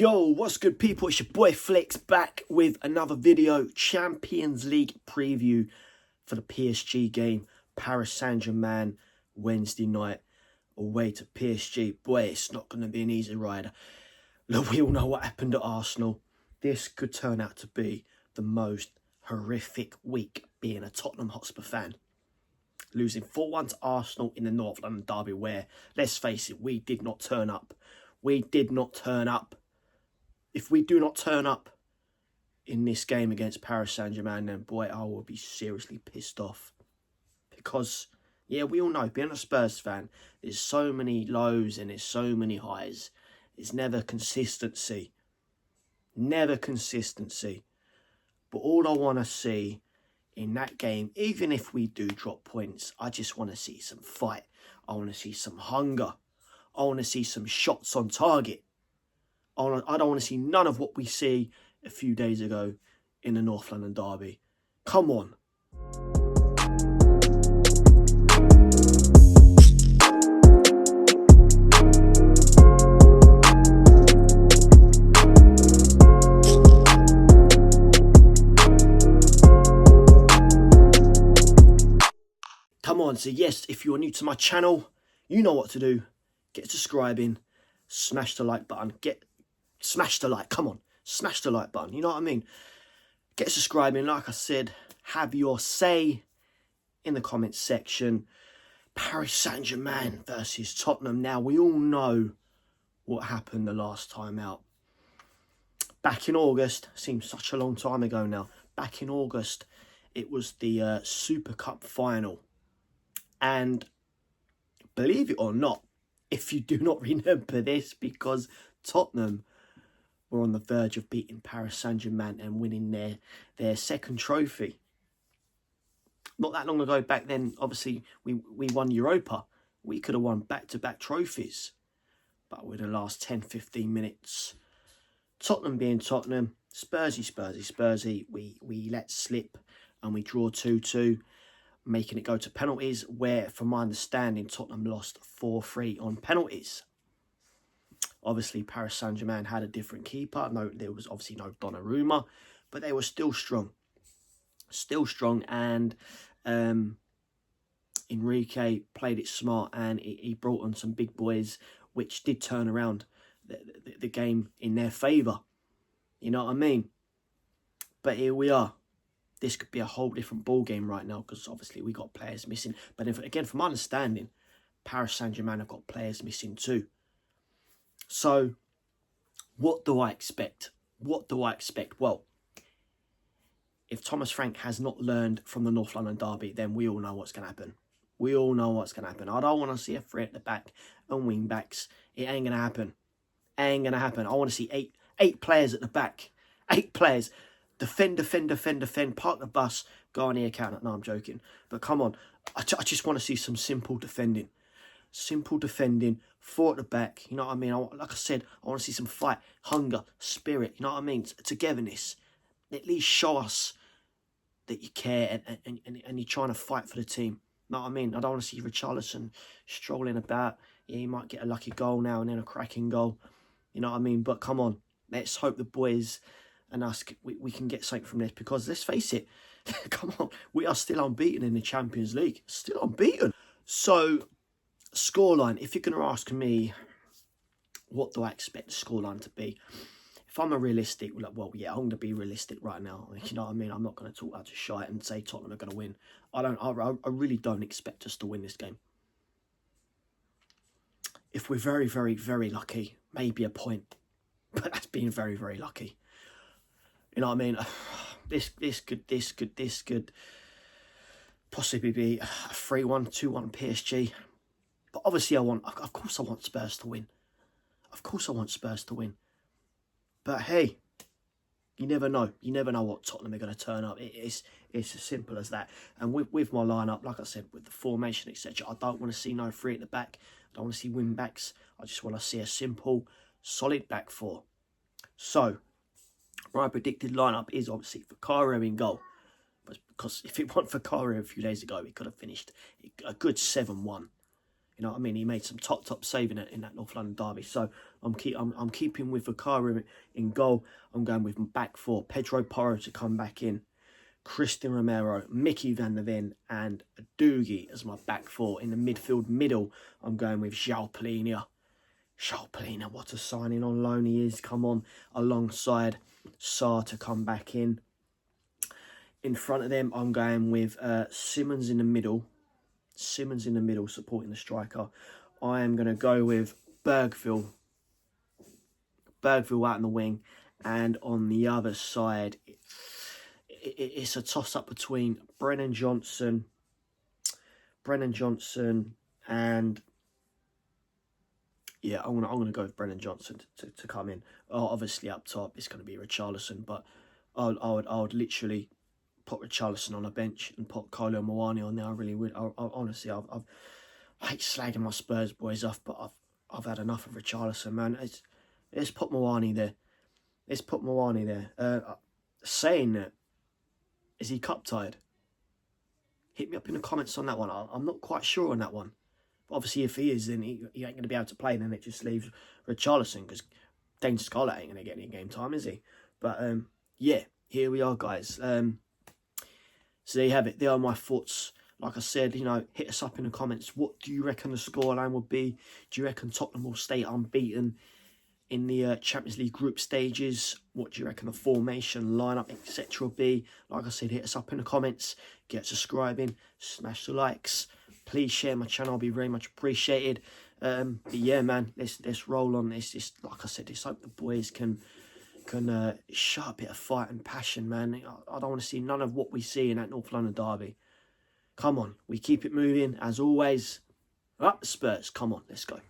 Yo, what's good people? It's your boy Flex back with another video. Champions League preview for the PSG game. Paris Saint-Germain, Wednesday night, away to PSG. Boy, it's not going to be an easy ride. Look, we all know what happened at Arsenal. This could turn out to be the most horrific week being a Tottenham Hotspur fan. Losing 4-1 to Arsenal in the North London derby where, let's face it, we did not turn up. We did not turn up. If we do not turn up in this game against Paris Saint-Germain, then boy, I will be seriously pissed off. Because, yeah, we all know, being a Spurs fan, there's so many lows and there's so many highs. It's never consistency. Never consistency. But all I want to see in that game, even if we do drop points, I just want to see some fight. I want to see some hunger. I want to see some shots on target. I don't want to see none of what we see a few days ago in the North London derby. Come on. Come on. So yes, if you're new to my channel, you know what to do. Get subscribing. Smash the like button. Smash the like, come on, smash the like button, you know what I mean? Get subscribing, like I said, have your say in the comments section. Paris Saint-Germain versus Tottenham. Now, we all know what happened the last time out. Back in August, seems such a long time ago now, back in August, it was the Super Cup final. And believe it or not, if you do not remember this, because Tottenham were on the verge of beating Paris Saint-Germain and winning their second trophy. Not that long ago, back then, obviously, we won Europa. We could have won back-to-back trophies. But with the last 10, 15 minutes, Tottenham being Tottenham, Spursy, we let slip and we draw 2-2, making it go to penalties, where, from my understanding, Tottenham lost 4-3 on penalties. Obviously, Paris Saint-Germain had a different keeper. No, there was obviously no Donnarumma, but they were still strong. Still strong, and Enrique played it smart, and he brought on some big boys, which did turn around the game in their favour. You know what I mean? But here we are. This could be a whole different ball game right now, because obviously we got players missing. But again, from my understanding, Paris Saint-Germain have got players missing too. So, what do I expect? What do I expect? Well, if Thomas Frank has not learned from the North London derby, then we all know what's going to happen. We all know what's going to happen. I don't want to see a three at the back and wing backs. It ain't going to happen. Ain't going to happen. I want to see eight players at the back. 8 players. Defend, park the bus, go on the account. No, I'm joking. But come on. I just want to see some simple defending. Simple defending, 4 at the back, you know what I mean? Like I said, I want to see some fight, hunger, spirit, you know what I mean? Togetherness. At least show us that you care and you're trying to fight for the team. You know what I mean? I don't want to see Richarlison strolling about. Yeah, he might get a lucky goal now and then a cracking goal. You know what I mean? But come on, let's hope the boys and us, we can get something from this, because let's face it, come on, we are still unbeaten in the Champions League. Still unbeaten. So, scoreline, if you're going to ask me, what do I expect the scoreline to be? If I'm a realistic, well, yeah, I'm going to be realistic right now. You know what I mean? I'm not going to talk out of shite and say Tottenham are going to win. I really don't expect us to win this game. If we're very, very, very lucky, maybe a point. But that's being very, very lucky. You know what I mean? This could possibly be a 3-1, 2-1 PSG. But obviously, of course I want Spurs to win. Of course I want Spurs to win. But hey, you never know. You never know what Tottenham are going to turn up. It's as simple as that. And with my lineup, like I said, with the formation, etc., I don't want to see no 3 at the back. I don't want to see wing backs. I just want to see a simple, solid back 4. So, my predicted lineup is obviously Vicario in goal. But because if it weren't for Vicario a few days ago, we could have finished a good 7-1. You know what I mean? He made some top save in that North London derby. So I'm keeping with Vicario in goal. I'm going with my back four. Pedro Porro to come back in. Christian Romero, Mickey van der Ven, and Doogie as my back four. In the middle, I'm going with João Palhinha. João Palhinha, what a signing on loan he is. Come on, alongside Sarr to come back in. In front of them, I'm going with Simmons in the middle. Simmons in the middle, supporting the striker. I am going to go with Bergville out in the wing. And on the other side, it's a toss-up between Brennan Johnson and... Yeah, I'm gonna go with Brennan Johnson to come in. Obviously, up top, it's going to be Richarlison, but I would literally put Richarlison on a bench and put Kolo Muani on there. I really would. Honestly, I hate slagging my Spurs boys off, but I've had enough of Richarlison, man. Let's put Muani there. Saying that, is he cup tied? Hit me up in the comments on that one. I'm not quite sure on that one. But obviously, if he is, then he ain't going to be able to play. Then it just leaves Richarlison, because Dane Scarlett ain't going to get any game time, is he? But yeah, here we are, guys. So there you have it. There are my thoughts. Like I said, hit us up in the comments. What do you reckon the scoreline will be? Do you reckon Tottenham will stay unbeaten in the Champions League group stages? What do you reckon the formation, lineup, etc. will be? Like I said, hit us up in the comments. Get subscribing. Smash the likes. Please share my channel. I'll be very much appreciated. But yeah, man, let's roll on this. Like I said, just hope the boys can show a bit of fight and passion, man. I don't want to see none of what we see in that North London derby. Come on, we keep it moving as always. Up the Spurs. Come on, let's go.